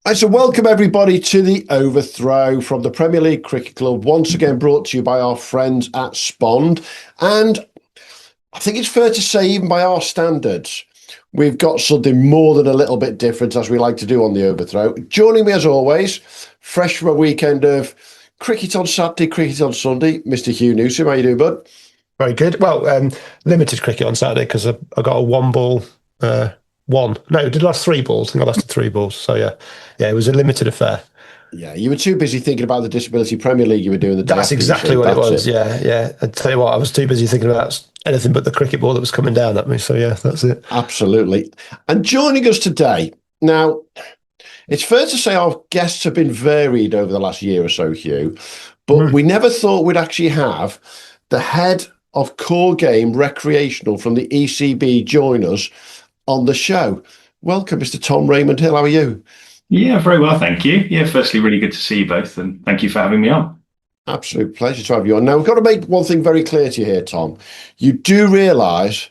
And so welcome everybody to the Overthrow from the Premier League Cricket Club, once again brought to you by our friends at Spond. And I think it's fair to say, even by our standards, we've got something more than a little bit different, as we like to do on the Overthrow. Joining me as always, fresh from a weekend of cricket on Saturday, cricket on Sunday, Mr. Hugh Newsom. How you doing, bud? Very good. Well, limited cricket on Saturday because I got a one ball, did last three balls. I think I lasted three balls. So yeah, it was a limited affair. Yeah, you were too busy thinking about the Disability Premier League you were doing the day That's after exactly what it was. Yeah. I tell you what, I was too busy thinking about anything but the cricket ball that was coming down at me. So yeah, that's it. Absolutely. And joining us today, now, it's fair to say our guests have been varied over the last year or so, Hugh, but we never thought we'd actually have the head of core game recreational from the ECB join us on the show. Welcome, Mr. Tom Raymond-Hill. How are you? Yeah, very well, thank you. Yeah, firstly, really good to see you both, and thank you for having me on. Absolute pleasure to have you on. Now, we've got to make one thing very clear to you here, Tom. You do realise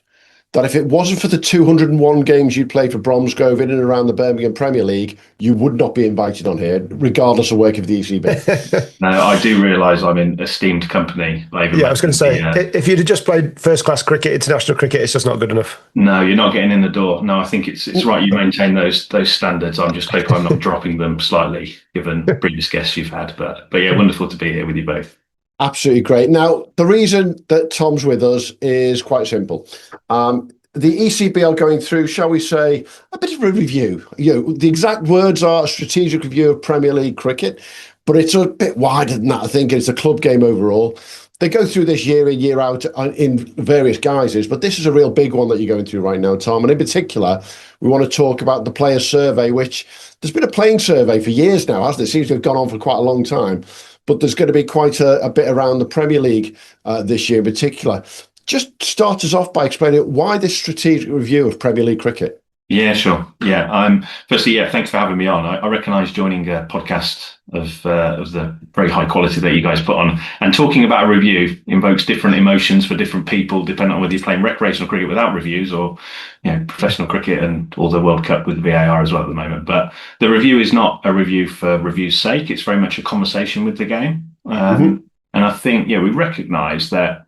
that if it wasn't for the 201 games you'd played for Bromsgrove in and around the Birmingham Premier League, you would not be invited on here, regardless of work of the ECB. No, I do realise I'm in esteemed company. I was going to say, if you'd have just played first-class cricket, international cricket, it's just not good enough. No, you're not getting in the door. No, I think it's right. You maintain those standards. I'm just hoping I'm not dropping them slightly, given previous guests you've had. But yeah, wonderful to be here with you both. Absolutely great. Now, the reason that Tom's with us is quite simple. The ECB are going through, shall we say, a bit of a review. The exact words are a strategic review of Premier League cricket, but it's a bit wider than that. I think it's a club game overall. They go through this year in, year out in various guises, but this is a real big one that you're going through right now, Tom. And in particular, we want to talk about the player survey, which there's been a playing survey for years now, hasn't it? It seems to have gone on for quite a long time. But there's going to be quite a bit around the Premier League this year in particular. Just start us off by explaining why this strategic review of Premier League cricket. Yeah, sure. Yeah, firstly, thanks for having me on. I recognise joining a podcast of the very high quality that you guys put on, and talking about a review invokes different emotions for different people, depending on whether you're playing recreational cricket without reviews or professional cricket and all the World Cup with VAR as well at the moment. But the review is not a review for review's sake. It's very much a conversation with the game. And I think, we recognise that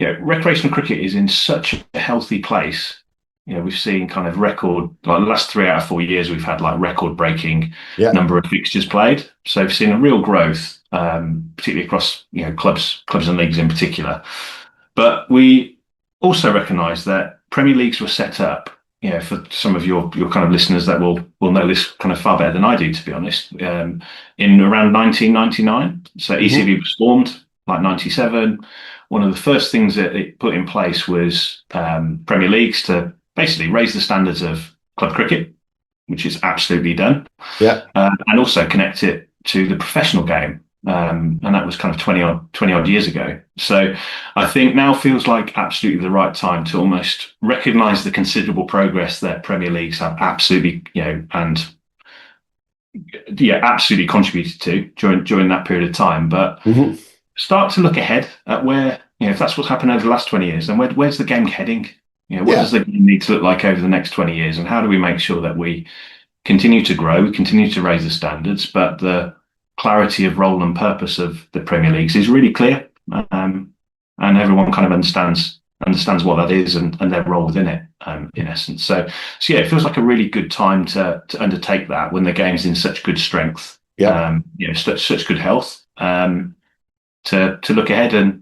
recreational cricket is in such a healthy place. We've seen kind of record, like the last 3 out of 4 years, we've had like record breaking number of fixtures played. So we've seen a real growth, particularly across, clubs and leagues in particular. But we also recognise that Premier Leagues were set up, for some of your kind of listeners that will know this kind of far better than I do, to be honest, in around 1999. So ECB was formed like 97. One of the first things that it put in place was Premier Leagues to basically raise the standards of club cricket, which is absolutely done. Yeah. And also connect it to the professional game. And that was kind of 20 odd years ago. So I think now feels like absolutely the right time to almost recognise the considerable progress that Premier Leagues have absolutely, absolutely contributed to during that period of time. But start to look ahead at where, if that's what's happened over the last 20 years, then where's the game heading? What does the game need to look like over the next 20 years? And how do we make sure that we continue to grow, we continue to raise the standards, but the clarity of role and purpose of the Premier Leagues is really clear, and everyone kind of understands what that is and their role within it, in essence. So it feels like a really good time to undertake that when the game's in such good strength, such good health, to look ahead and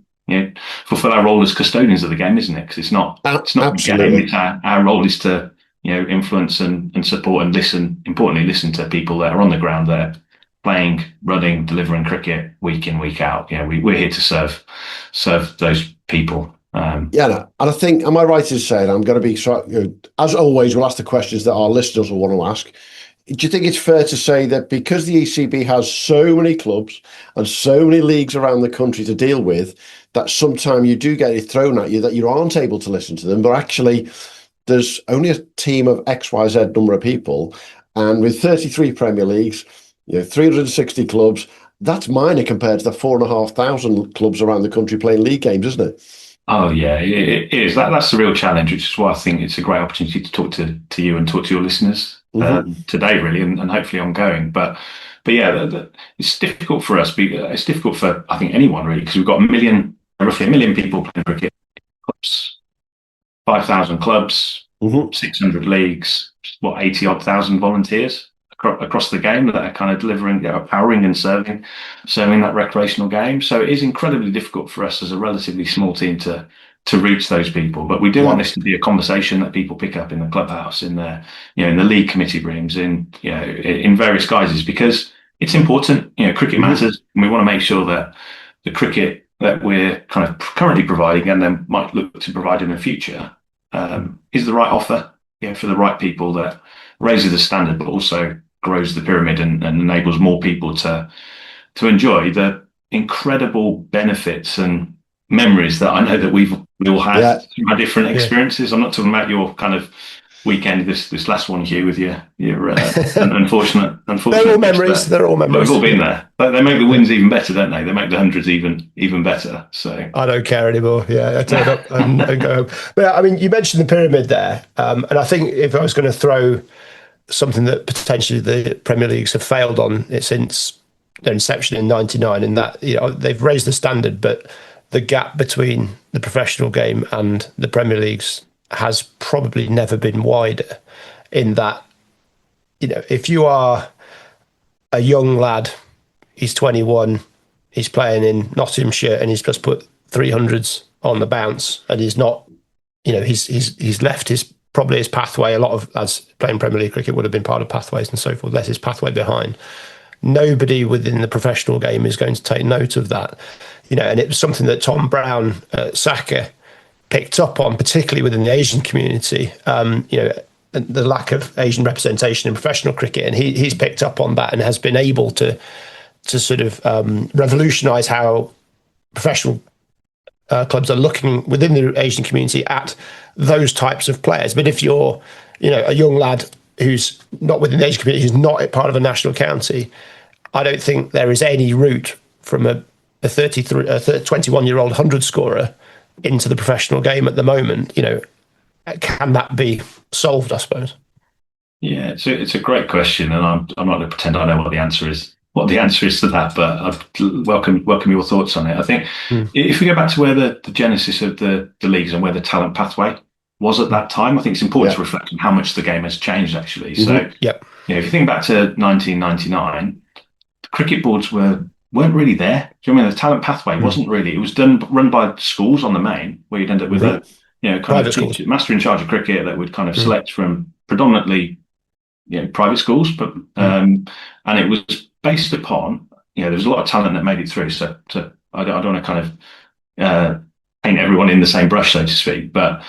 fulfill our role as custodians of the game, isn't it? Because it's not Absolutely. the game. Our role is to influence and support and importantly listen to people that are on the ground there, playing, running, delivering cricket week in, week out. We're here to serve those people. And I think, am I right in saying, I'm going to be, as always, we'll ask the questions that our listeners will want to ask. Do you think it's fair to say that because the ECB has so many clubs and so many leagues around the country to deal with, that sometimes you do get it thrown at you that you aren't able to listen to them, but actually there's only a team of XYZ number of people, and with 33 Premier Leagues, 360 clubs, that's minor compared to the 4,500 clubs around the country playing league games, isn't it? Oh yeah, it is. That's the real challenge, which is why I think it's a great opportunity to talk to you and talk to your listeners. today, really, and hopefully ongoing. But yeah, it's difficult for us. It's difficult for, I think, anyone really, because we've got roughly a million people playing cricket, clubs, 5,000 clubs, 600 leagues, 80 odd thousand volunteers across the game that are kind of delivering, powering and serving that recreational game. So it is incredibly difficult for us as a relatively small team to reach those people. But we do want this to be a conversation that people pick up in the clubhouse, in the in the league committee rooms, in various guises, because it's important. Cricket matters, and we want to make sure that the cricket that we're kind of currently providing, and then might look to provide in the future, is the right offer, for the right people, that raises the standard, but also grows the pyramid and enables more people to enjoy the incredible benefits and memories that I know that we all had through our different experiences. I'm not talking about your kind of weekend, this last one, Hugh, with your unfortunate. They're all memories. They're all memories. We've all been there. They make the wins even better, don't they? They make the hundreds even better. So I don't care anymore. Yeah, I turn up and go home. But I mean, you mentioned the pyramid there, and I think if I was going to throw something that potentially the Premier Leagues have failed on it since their inception in '99, in that they've raised the standard, but the gap between the professional game and the Premier Leagues has probably never been wider, in that, if you are a young lad, he's 21, he's playing in Nottinghamshire, and he's just put 300s on the bounce, and he's not, he's left his pathway. A lot of lads playing Premier League cricket would have been part of pathways and so forth, left his pathway behind. Nobody within the professional game is going to take note of that, and it was something that Tom Brown at Saka picked up on, particularly within the Asian community, the lack of Asian representation in professional cricket. And he's picked up on that and has been able to sort of revolutionise how professional clubs are looking within the Asian community at those types of players. But if you're, a young lad who's not within the Asian community, who's not part of a national county, I don't think there is any route from a 21-year-old 100 scorer into the professional game at the moment. Can that be solved, I suppose? Yeah, it's a great question, and I'm not going to pretend I know what the answer is to that, but I'd welcome your thoughts on it. I think if we go back to where the genesis of the leagues and where the talent pathway was at that time, I think it's important to reflect on how much the game has changed, actually. So, if you think back to 1999, the cricket boards weren't really there. Do you know what I mean? The talent pathway wasn't really. It was run by schools on the main, where you'd end up with a kind of master in charge of cricket that would kind of select from predominantly private schools, but and it was based upon there was a lot of talent that made it through. So I don't want to kind of paint everyone in the same brush, so to speak, but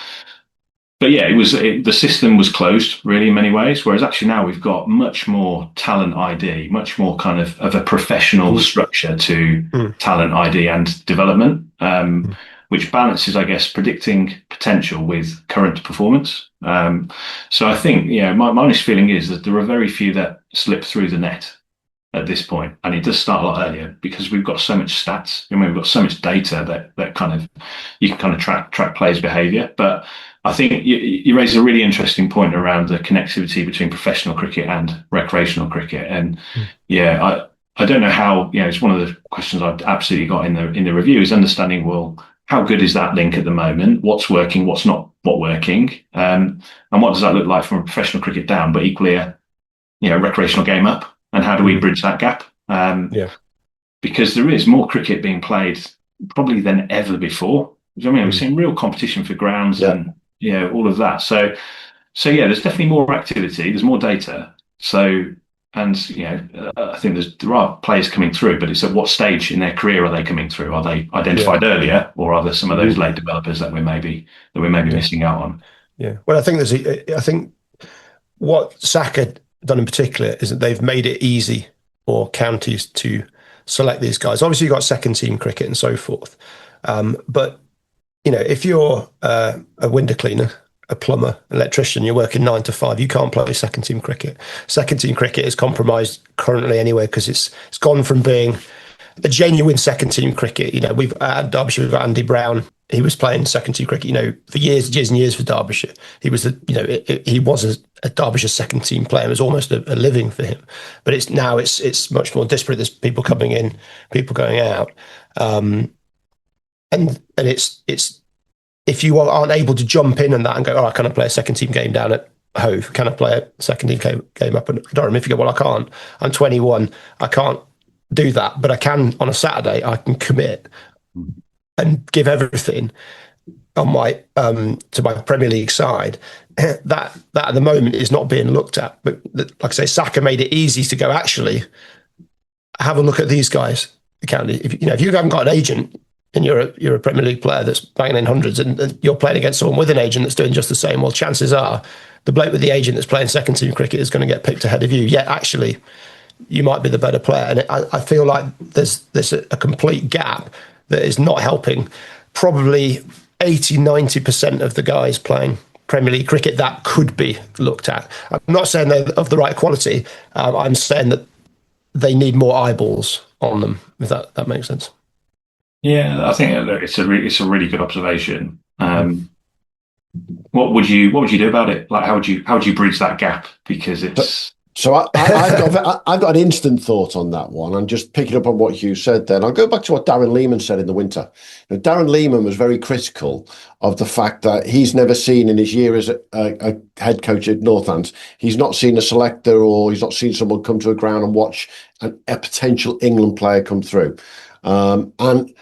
yeah, the system was closed really in many ways, whereas actually now we've got much more talent ID, much more kind of a professional structure to talent ID and development, which balances, I guess, predicting potential with current performance. So I think, my honest feeling is that there are very few that slip through the net at this point, and it does start a lot earlier because we've got so much stats. We've got so much data that kind of you can kind of track players' behaviour, but I think you raise a really interesting point around the connectivity between professional cricket and recreational cricket. And I don't know how, it's one of the questions I've absolutely got in the review is understanding, well, how good is that link at the moment? What's working? What's not working? And what does that look like from a professional cricket down, but equally a recreational game up? And how do we bridge that gap? Because there is more cricket being played probably than ever before. We're seeing real competition for grounds and all of that. So there's definitely more activity. There's more data. So, and I think there are players coming through, but it's at what stage in their career are they coming through? Are they identified earlier, or are there some of those late developers that we may be missing out on? Yeah. Well, I think what Saka done in particular is that they've made it easy for counties to select these guys. Obviously, you've got second team cricket and so forth, but if you're a window cleaner, a plumber, electrician, you're working 9 to 5, you can't play second team cricket. Second team cricket is compromised currently anyway, because it's gone from being a genuine second team cricket. We've at Derbyshire, we've got Andy Brown he was playing second team cricket, for years and years for Derbyshire. He was he was a Derbyshire second team player. It was almost a living for him. But it's much more disparate. There's people coming in, people going out, and it's if you aren't able to jump in and that and go, oh, can I play a second team game down at Hove? Can I play a second team game up at Durham? If you go, well, I can't. I'm 21. I can't do that, but I can on a Saturday. I can commit and give everything on my to my Premier League side. That at the moment is not being looked at. But like I say, Saka made it easy to go, actually have a look at these guys. If you haven't got an agent and you're a Premier League player that's banging in hundreds, and you're playing against someone with an agent that's doing just the same, well, chances are the bloke with the agent that's playing second team cricket is going to get picked ahead of you. Yet actually, you might be the better player. And I feel like there's a complete gap that is not helping probably 80-90% of the guys playing Premier League cricket that could be looked at. I'm not saying they're of the right quality. I'm saying that they need more eyeballs on them, if that makes sense. Yeah, I think it's a really good observation. What would you do about it? Like, how would you bridge that gap? Because it's so I've got an instant thought on that one. I'm just picking up on what Hugh said. Then I'll go back to what Darren Lehman said in the winter. Darren Lehman was very critical of the fact that he's never seen in his year as a head coach at Northants, he's not seen a selector or he's not seen someone come to a ground and watch a potential England player come through. And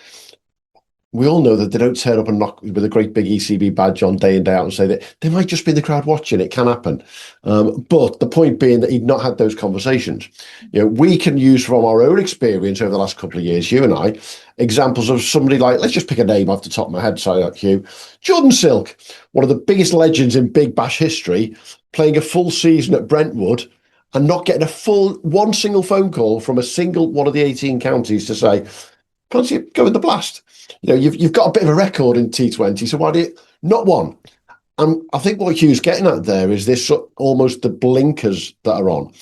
we all know that they don't turn up and knock with a great big ECB badge on day in, day out and say that they might just be in the crowd watching. It can happen. But the point being that he'd not had those conversations. We can use from our own experience over the last couple of years, you and I, examples of somebody like, let's just pick a name off the top of my head, sorry, like Hugh. Jordan Silk, one of the biggest legends in Big Bash history, playing a full season at Brentwood and not getting one single phone call from a single one of the 18 counties to say, can't you go with the blast? You've got a bit of a record in T20, so why do you not one? And I think what Hugh's getting at there is this almost the blinkers that are on.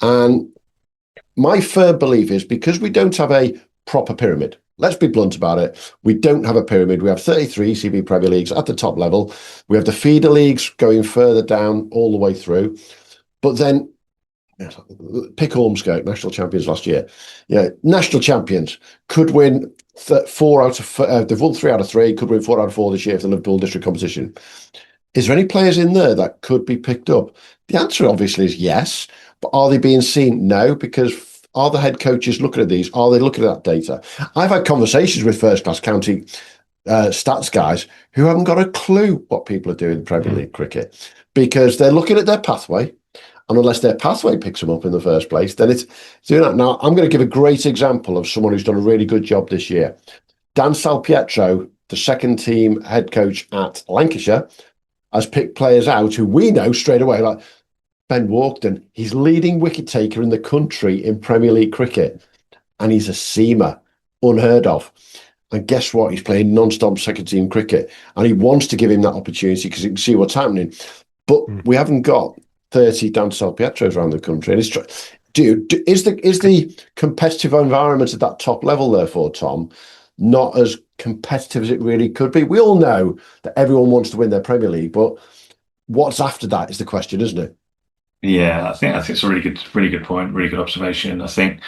And my firm belief is because we don't have a proper pyramid, let's be blunt about it, we don't have a pyramid. We have 33 ECB Premier Leagues at the top level. We have the feeder leagues going further down all the way through. But then pick Ormskirk, national champions last year. National champions could win 4 out of they've won 3 out of 3, could win 4 out of 4 this year for the Liverpool district competition. Is there any players in there that could be picked up? The answer obviously is yes, but are they being seen? No, because are the head coaches looking at these? Are they looking at that data? I've had conversations with first class county stats guys who haven't got a clue what people are doing in Premier League cricket because they're looking at their pathway. And unless their pathway picks them up in the first place, then it's doing that. Now, I'm going to give a great example of someone who's done a really good job this year. Dan Salpietro, the second team head coach at Lancashire, has picked players out who we know straight away, like Ben Walkden. He's leading wicket taker in the country in Premier League cricket. And he's a seamer, unheard of. And guess what? He's playing non-stop second team cricket. And he wants to give him that opportunity because he can see what's happening. But we haven't got 30 Dan Salpietros around the country. And is the competitive environment at that top level, therefore, Tom, not as competitive as it really could be? We all know that everyone wants to win their Premier League, but what's after that is the question, isn't it? Yeah, I think it's a really good point, really good observation. I think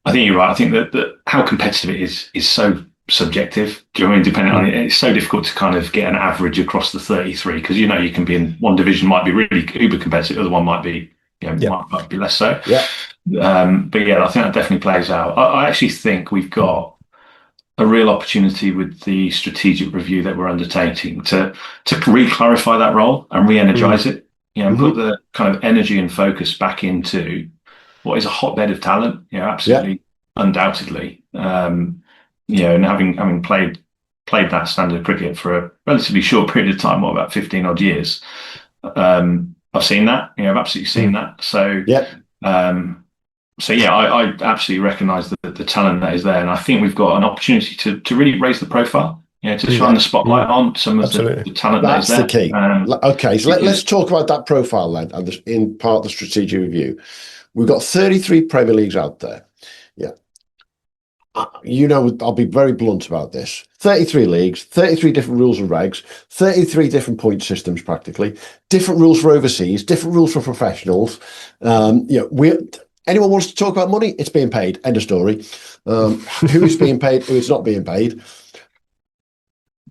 you're right. I think that how competitive it is so subjective. Do you know what I mean? Depending on it, it's so difficult to kind of get an average across the 33 because you can be in one division might be really uber competitive, the other one might be might be less so. Yeah. But yeah, I think that definitely plays out. I actually think we've got a real opportunity with the strategic review that we're undertaking to re-clarify that role and re-energize it. Put the kind of energy and focus back into what is a hotbed of talent. Absolutely, undoubtedly. And having played that standard cricket for a relatively short period of time, about 15 odd years, I've seen that. I've absolutely seen that. So I absolutely recognise the talent that is there, and I think we've got an opportunity to really raise the profile. To shine the spotlight on some of the talent that is there. That's the key. Okay, so let's talk about that profile then, and in part the strategic review. We've got 33 Premier Leagues out there. Yeah. I'll be very blunt about this. 33 leagues, 33 different rules and regs, 33 different point systems practically, different rules for overseas, different rules for professionals. Anyone wants to talk about money, it's being paid. End of story. Who is being paid, who is not being paid.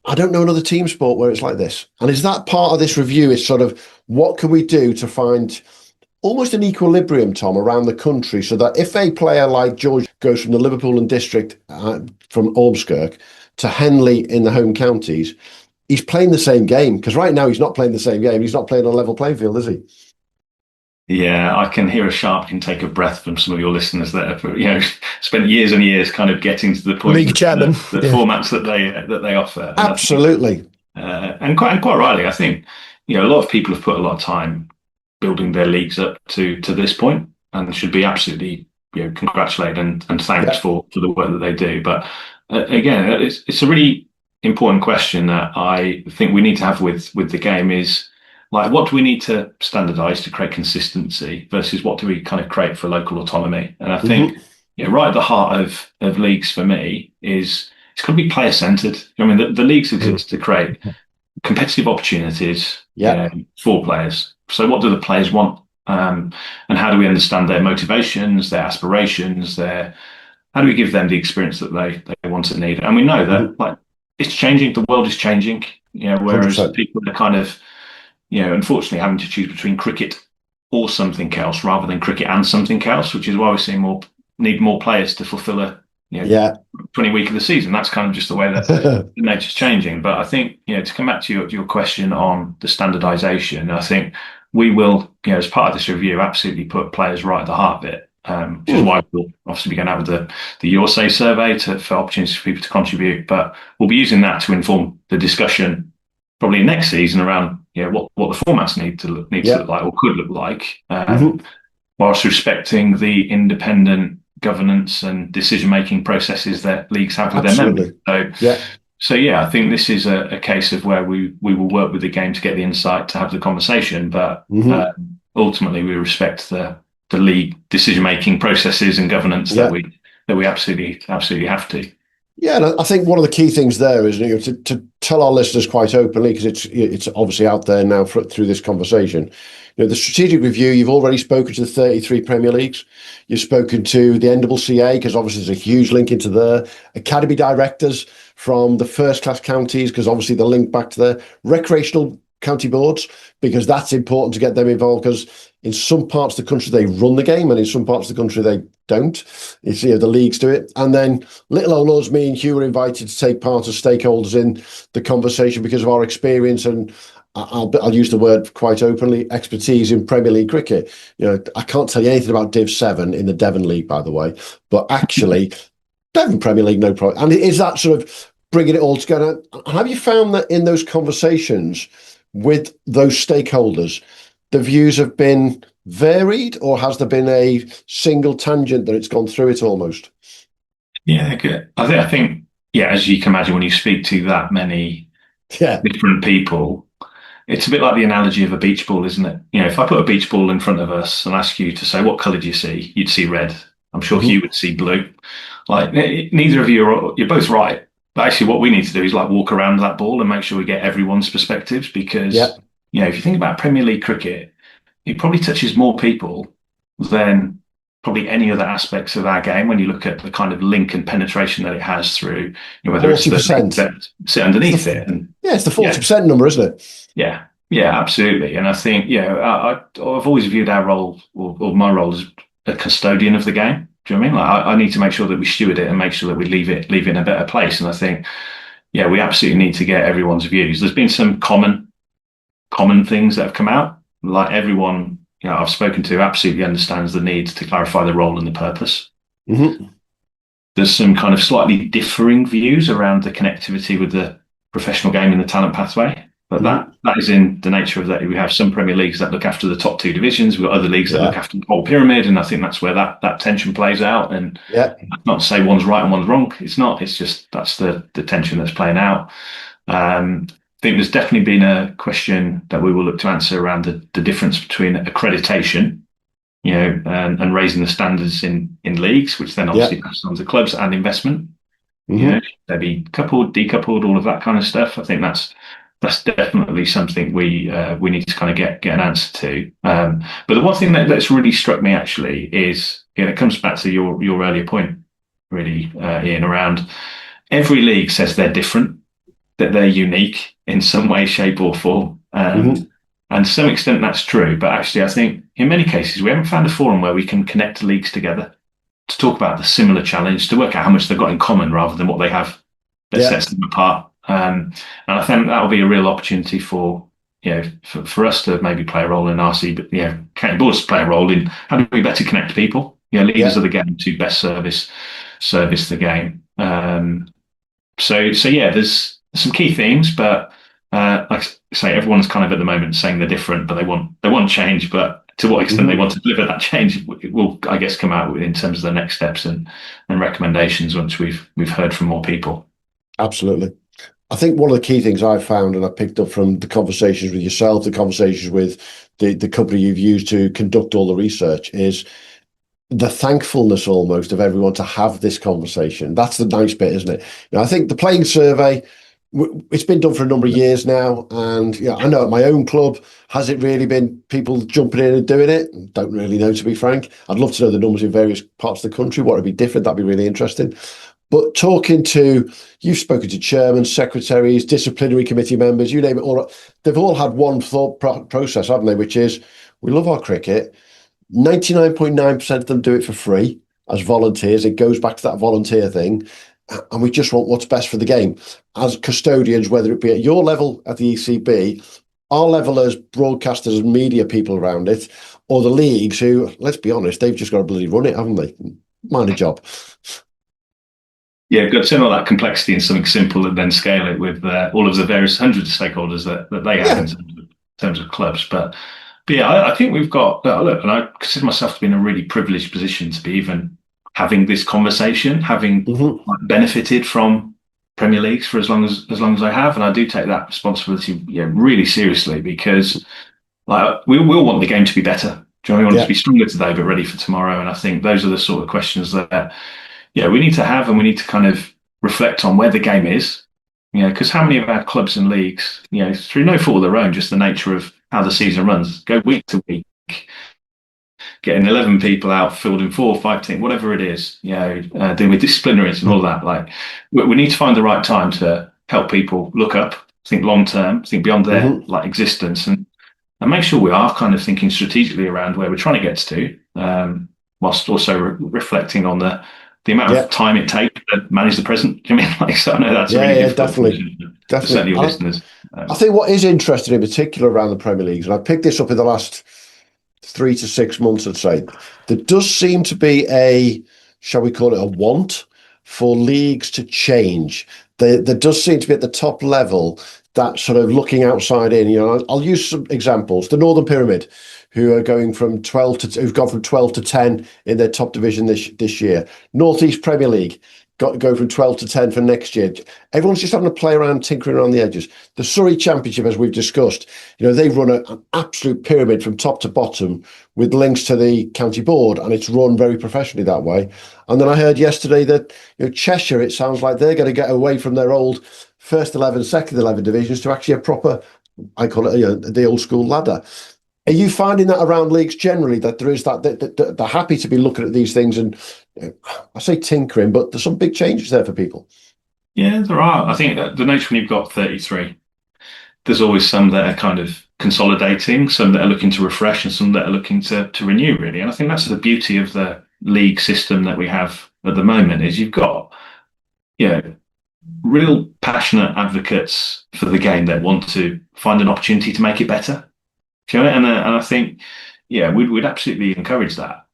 I don't know another team sport where it's like this. And is that part of this review is sort of what can we do to find almost an equilibrium, Tom, around the country so that if a player like George goes from the Liverpool and District from Ormskirk to Henley in the home counties, he's playing the same game, because right now he's not playing the same game. He's not playing on a level playing field, is he? Yeah, I can hear a sharp intake of breath from some of your listeners that have, spent years and years kind of getting to the point. League chairman, the formats that they offer. And absolutely, and quite rightly, I think a lot of people have put a lot of time building their leagues up to this point, and should be absolutely congratulated and thanks for the work that they do. But again, it's a really important question that I think we need to have with the game is, like, what do we need to standardise to create consistency versus what do we kind of create for local autonomy? And I think right at the heart of leagues for me is it's got to be player centred. I mean, the leagues exist to create competitive opportunities for players. So what do the players want? And how do we understand their motivations, their aspirations, how do we give them the experience that they want and need? And we know that it's changing, the world is changing, whereas 100%. People are kind of unfortunately having to choose between cricket or something else rather than cricket and something else, which is why we're seeing need more players to fulfill a 20 week of the season. That's kind of just the way that the nature's changing. But I think, to come back to your question on the standardisation, I think we will, as part of this review, absolutely put players right at the heart of it. Which is why we'll obviously be going out with the Your Say survey for opportunities for people to contribute. But we'll be using that to inform the discussion probably next season around what the formats need to look like or could look like, whilst respecting the independent governance and decision-making processes that leagues have with their members. So I think this is a case of where we will work with the game to get the insight to have the conversation, but ultimately we respect the league decision-making processes and governance that we absolutely have to. Yeah, and I think one of the key things there is to tell our listeners quite openly, because it's obviously out there now through this conversation. The strategic review, you've already spoken to the 33 Premier Leagues. You've spoken to the NCCA, because obviously there's a huge link into there. Academy directors from the first-class counties, because obviously the link back to the recreational county boards, because that's important to get them involved, because in some parts of the country they run the game and in some parts of the country they don't. It's the leagues do it. And then little old us, me and Hugh, were invited to take part as stakeholders in the conversation because of our experience and I'll use the word quite openly, expertise in Premier League cricket. I can't tell you anything about Div 7 in the Devon League, by the way, but actually Devon Premier League, no problem. And it is that sort of bringing it all together. Have you found that in those conversations with those stakeholders, the views have been varied, or has there been a single tangent that it's gone through it almost? Yeah, good. I think, as you can imagine, when you speak to that many different people, it's a bit like the analogy of a beach ball, isn't it? If I put a beach ball in front of us and ask you to say, what colour do you see? You'd see red. I'm sure Hugh would see blue. Like, neither of you you're both right. But actually what we need to do is walk around that ball and make sure we get everyone's perspectives, because, if you think about Premier League cricket, it probably touches more people than probably any other aspects of our game when you look at the kind of link and penetration that it has through, whether 40%. It's the sit underneath it. And, it's the 40% number, isn't it? Yeah, absolutely. And I think, I've always viewed our role, or my role, as a custodian of the game. Do you know what I mean? I need to make sure that we steward it and make sure that we leave it in a better place. And I think, we absolutely need to get everyone's views. There's been some common things that have come out. Like, everyone I've spoken to absolutely understands the need to clarify the role and the purpose. There's some kind of slightly differing views around the connectivity with the professional game and the talent pathway. But that is in the nature of that. We have some Premier Leagues that look after the top two divisions. We've got other leagues that look after the whole pyramid. And I think that's where that tension plays out. And not to say one's right and one's wrong. It's not. It's just that's the tension that's playing out. I think there's definitely been a question that we will look to answer around the difference between accreditation and raising the standards in leagues, which then obviously passes on to clubs and investment. They be coupled, decoupled, all of that kind of stuff. I think that's definitely something we need to kind of get an answer to. But the one thing that's really struck me actually is, it comes back to your earlier point, really, Ian, around every league says they're different, that they're unique in some way, shape, or form. And to some extent that's true, but actually I think in many cases we haven't found a forum where we can connect leagues together to talk about the similar challenge, to work out how much they've got in common rather than what they have that sets them apart. And I think that'll be a real opportunity for us to maybe play a role in RC, but county boards to play a role in how do we better connect people, leaders of the game to best service the game. So there's some key themes, but like I say, everyone's kind of at the moment saying they're different, but they want change. But to what extent they want to deliver that change will, I guess, come out in terms of the next steps and recommendations once we've heard from more people. Absolutely. I think one of the key things I've found, and I picked up from the conversations with yourself, the conversations with the company you've used to conduct all the research, is the thankfulness almost of everyone to have this conversation. That's the nice bit, isn't it? I think the playing survey, it's been done for a number of years now, and I know at my own club, has it really been people jumping in and doing it? Don't really know, to be frank. I'd love to know the numbers in various parts of the country. What would be different? That'd be really interesting. But you've spoken to chairmen, secretaries, disciplinary committee members, you name it, they've all had one thought process, haven't they? Which is, we love our cricket. 99.9% of them do it for free as volunteers. It goes back to that volunteer thing. And we just want what's best for the game. As custodians, whether it be at your level at the ECB, our level as broadcasters and media people around it, or the leagues who, let's be honest, they've just got to bloody run it, haven't they? Mind a job. Yeah, got to turn all that complexity into something simple and then scale it with all of the various hundreds of stakeholders that they have in terms of clubs. But I think we've got, look, and I consider myself to be in a really privileged position to be even having this conversation, having benefited from Premier Leagues for as long as I have, and I do take that responsibility really seriously, because we will want the game to be better. Do you know, we want it to be stronger today but ready for tomorrow? And I think those are the sort of questions that we need to have, and we need to kind of reflect on where the game is. Because how many of our clubs and leagues, through no fault of their own, just the nature of how the season runs, go week to week, getting 11 people out, fielding 4 or 5 teams, whatever it is, dealing with disciplinaries and all that. We need to find the right time to help people look up, think long term, think beyond their existence, and make sure we are kind of thinking strategically around where we're trying to get to, whilst also reflecting on the amount of time it takes to manage the present. Do you mean? So I know that's a really difficult definitely. Certainly your listeners. I think what is interesting in particular around the Premier Leagues, and I picked this up in the last 3 to 6 months, I'd say, there does seem to be shall we call it a want for leagues to change. There does seem to be at the top level that sort of looking outside in. I'll use some examples. The Northern Pyramid, who are going from 12 to who've gone from 12 to 10 in their top division this year. Northeast Premier League go from 12 to 10 for next year. Everyone's just having to play around, tinkering around the edges. The Surrey Championship, as we've discussed, they run an absolute pyramid from top to bottom with links to the county board, and it's run very professionally that way. And then I heard yesterday that Cheshire, it sounds like they're going to get away from their old first 11, second 11 divisions to actually a proper, I call it the old school ladder. Are you finding that around leagues generally, that there is that they're happy to be looking at these things and I say tinkering, but there's some big changes there for people? Yeah, there are. I think the nature when you've got 33, there's always some that are kind of consolidating, some that are looking to refresh, and some that are looking to renew, really. And I think that's the beauty of the league system that we have at the moment, is you've got real passionate advocates for the game that want to find an opportunity to make it better. And I think, we'd absolutely encourage that.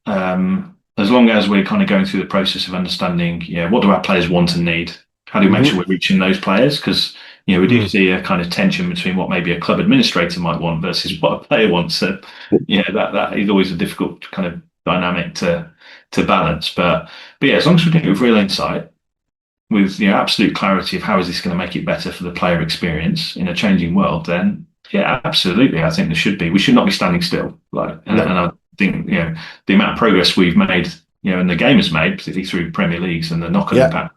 As long as we're kind of going through the process of understanding, what do our players want and need? How do we make sure we're reaching those players? Because, we do see a kind of tension between what maybe a club administrator might want versus what a player wants. So, that is always a difficult kind of dynamic to balance. But as long as we're doing it with real insight, with absolute clarity of how is this going to make it better for the player experience in a changing world, then absolutely, I think there should be. We should not be standing still. And think, the amount of progress we've made, and the game has made, particularly through Premier Leagues and the knock-on impact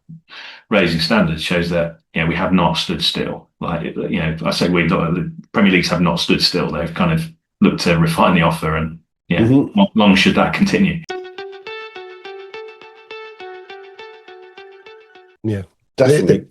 raising standards, shows that we have not stood still. Like, I say the Premier Leagues have not stood still. They've kind of looked to refine the offer, and long should that continue. Yeah, definitely.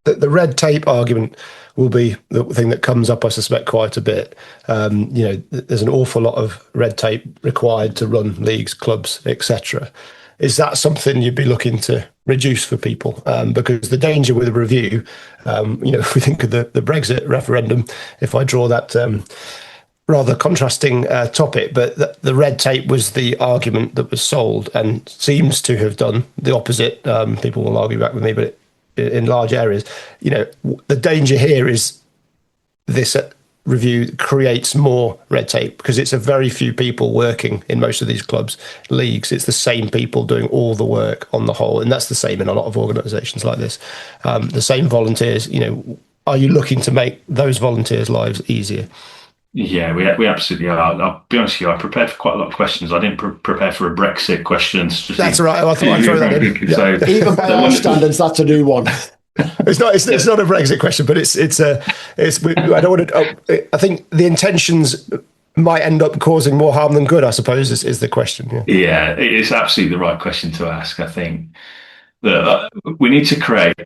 The red tape argument will be the thing that comes up, I suspect, quite a bit. There's an awful lot of red tape required to run leagues, clubs, etc. Is that something you'd be looking to reduce for people? Because the danger with a review, if we think of the Brexit referendum, if I draw that rather contrasting topic, but the red tape was the argument that was sold and seems to have done the opposite. People will argue back with me, but in large areas, the danger here is this review creates more red tape because it's a very few people working in most of these clubs, leagues. It's the same people doing all the work on the whole, and that's the same in a lot of organisations like this. The same volunteers. Are you looking to make those volunteers' lives easier? Yeah, we absolutely are. I'll be honest with you, I prepared for quite a lot of questions. I didn't prepare for a Brexit question. That's right. I thought I'd throw that in. So, even by our standards, that's a new one. It's not a Brexit question, but I don't want to. I think the intentions might end up causing more harm than good, I suppose, is the question. Yeah, it's absolutely the right question to ask. I think that we need to create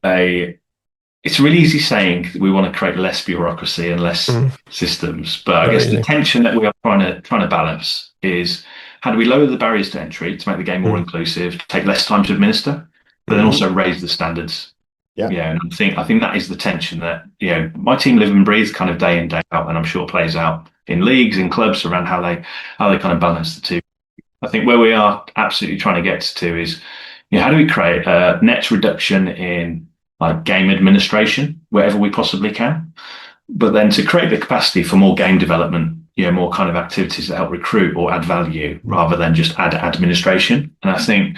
it's really easy saying we want to create less bureaucracy and less systems, but I guess the tension that we are trying to balance is how do we lower the barriers to entry to make the game more inclusive, take less time to administer, but then also raise the standards. Yeah, and I think that is the tension that my team live and breathe kind of day in, day out, and I'm sure plays out in leagues, in clubs, around how they kind of balance the two. I think where we are absolutely trying to get to is how do we create a net reduction in like game administration wherever we possibly can, but then to create the capacity for more game development, more kind of activities that help recruit or add value rather than just add administration. And I think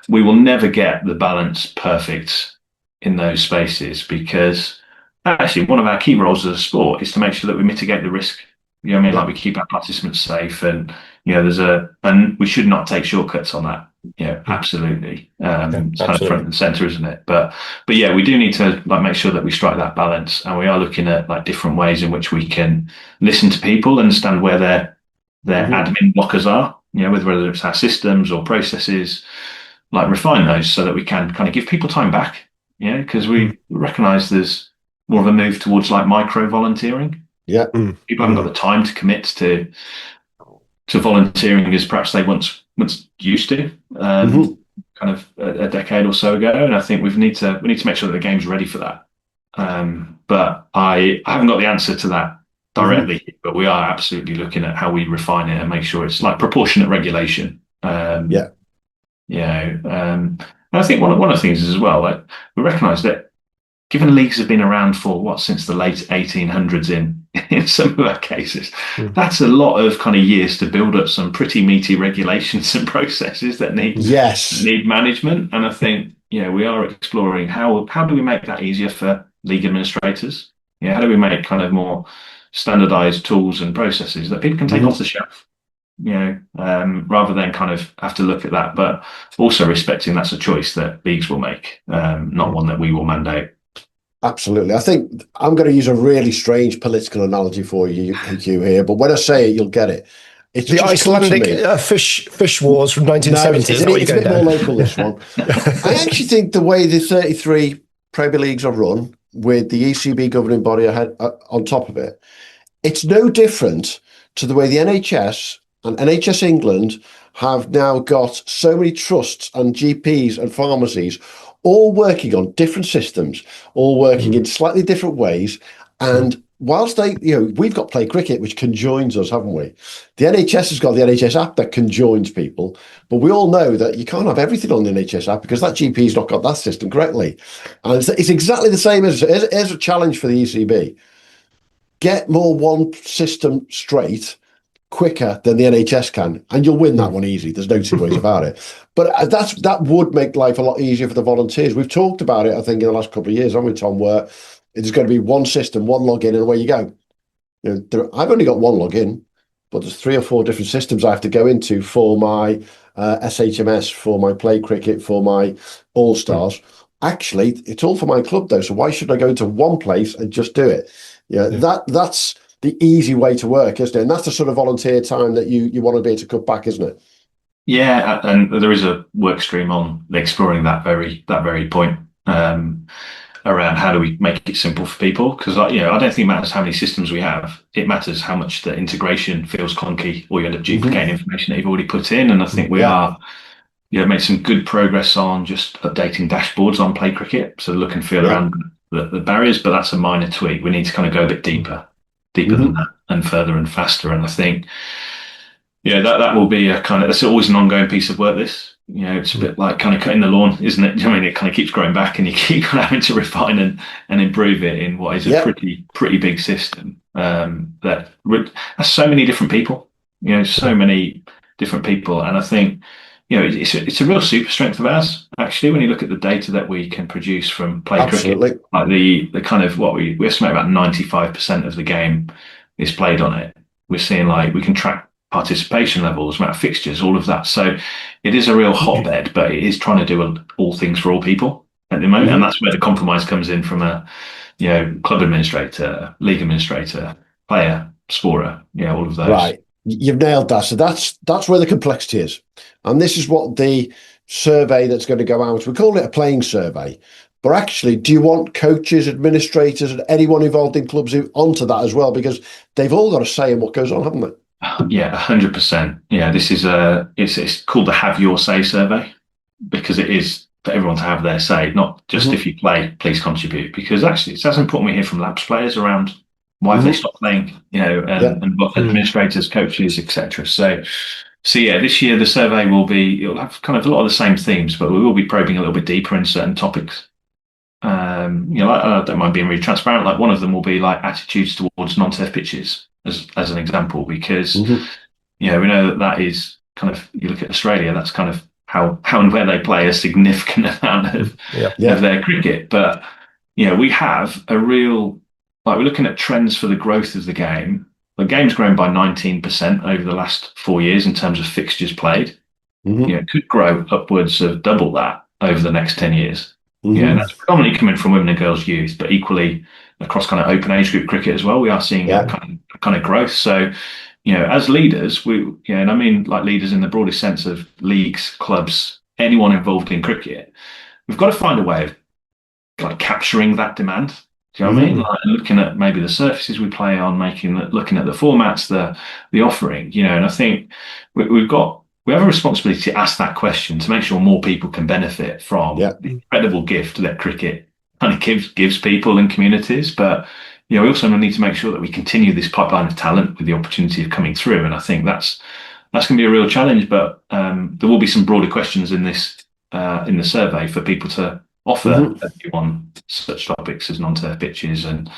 we will never get the balance perfect in those spaces because actually one of our key roles as a sport is to make sure that we mitigate the risk. Like we keep our participants safe, and and we should not take shortcuts on that. Absolutely. It's kind of front and center, isn't it? But yeah, we do need to make sure that we strike that balance, and we are looking at different ways in which we can listen to people, understand where their admin blockers are. Whether it's our systems or processes, refine those so that we can kind of give people time back. Because we recognise there's more of a move towards micro volunteering. Yeah, people haven't got the time to commit to volunteering as perhaps they once used to, kind of a decade or so ago. And I think we need to make sure that the game's ready for that. But I haven't got the answer to that directly, but we are absolutely looking at how we refine it and make sure it's proportionate regulation. And I think one of the things is as well, we recognise that given leagues have been around for since the late 1800s in some of our cases, that's a lot of kind of years to build up some pretty meaty regulations and processes that need management. And I think we are exploring how do we make that easier for league administrators? How do we make kind of more standardized tools and processes that people can take off the shelf? Rather than kind of have to look at that, but also respecting that's a choice that leagues will make, not one that we will mandate. Absolutely. I think I'm going to use a really strange political analogy for you, Hugh, here, but when I say it, you'll get it. It's the Icelandic fish wars from 1970. No, it's a bit more local, this one. I actually think the way the 33 Premier Leagues are run, with the ECB governing body ahead on top of it, it's no different to the way the NHS and NHS England have now got so many trusts and GPs and pharmacies all working on different systems, all working in slightly different ways. And whilst we've got Play Cricket, which conjoins us, haven't we? The NHS has got the NHS app that conjoins people, but we all know that you can't have everything on the NHS app because that GP's not got that system correctly. And it's exactly the same as a challenge for the ECB. Get more one system straight quicker than the NHS can, and you'll win that one easy. There's no two ways about it. But that would make life a lot easier for the volunteers. We've talked about it, I think, in the last couple of years, haven't we, Tom, where it's going to be one system, one login, and away you go. I've only got one login, but there's 3 or 4 different systems I have to go into for my SHMS, for my play cricket, for my All Stars. Actually, it's all for my club though. So why should I go into one place and just do it? That's the easy way to work, isn't it? And that's the sort of volunteer time that you want to be able to cut back, isn't it? Yeah, and there is a work stream on exploring that very point around how do we make it simple for people, because I don't think it matters how many systems we have. It matters how much the integration feels clunky, or you end up duplicating information that you've already put in. And I think we are made some good progress on just updating dashboards on Play Cricket, so look and feel around the barriers. But that's a minor tweak. We need to kind of go a bit deeper than that, and further and faster. And I think that will be it's always an ongoing piece of work. This, it's a bit like kind of cutting the lawn, isn't it? I mean, it kind of keeps growing back, and you keep having to refine and improve it in what is a pretty big system that has so many different people. So many different people, and I think it's a real super strength of ours. Actually, when you look at the data that we can produce from Play Cricket, like the kind of what we estimate about 95% of the game is played on it. We're seeing we can track participation levels, amount of fixtures, all of that. So it is a real hotbed, but it is trying to do all things for all people at the moment. And that's where the compromise comes in from a club administrator, league administrator, player, scorer, all of those. Right. You've nailed that. So that's where the complexity is. And this is what the survey that's going to go out, we call it a playing survey. But actually, do you want coaches, administrators, and anyone involved in clubs onto that as well? Because they've all got a say in what goes on, haven't they? Yeah, 100%. Yeah, this is it's called the Have Your Say survey, because it is for everyone to have their say, not just if you play, please contribute. Because actually, it's as important we hear from lapsed players around why have they stopped playing, and administrators, coaches, etc. So yeah, this year the survey it'll have kind of a lot of the same themes, but we will be probing a little bit deeper in certain topics. I don't mind being really transparent. Like one of them will be like attitudes towards non-turf pitches, as an example, because we know that is kind of, you look at Australia, that's kind of how and where they play a significant amount of their cricket. But we have a real, we're looking at trends for the growth of the game. The game's grown by 19% over the last 4 years in terms of fixtures played. It could grow upwards of double that over the next 10 years. And that's predominantly coming from women and girls youth, but equally across kind of open age group cricket as well. We are seeing that kind of growth. So, as leaders, and I mean like leaders in the broadest sense of leagues, clubs, anyone involved in cricket, we've got to find a way of capturing that demand. Do you know what I mean? Like looking at maybe the surfaces we play on, looking at the formats, the offering, and I think we have a responsibility to ask that question to make sure more people can benefit from the incredible gift that cricket kind of gives people and communities. But we also need to make sure that we continue this pipeline of talent with the opportunity of coming through. And I think that's going to be a real challenge. But there will be some broader questions in this in the survey for people to offer on such topics as non-turf pitches and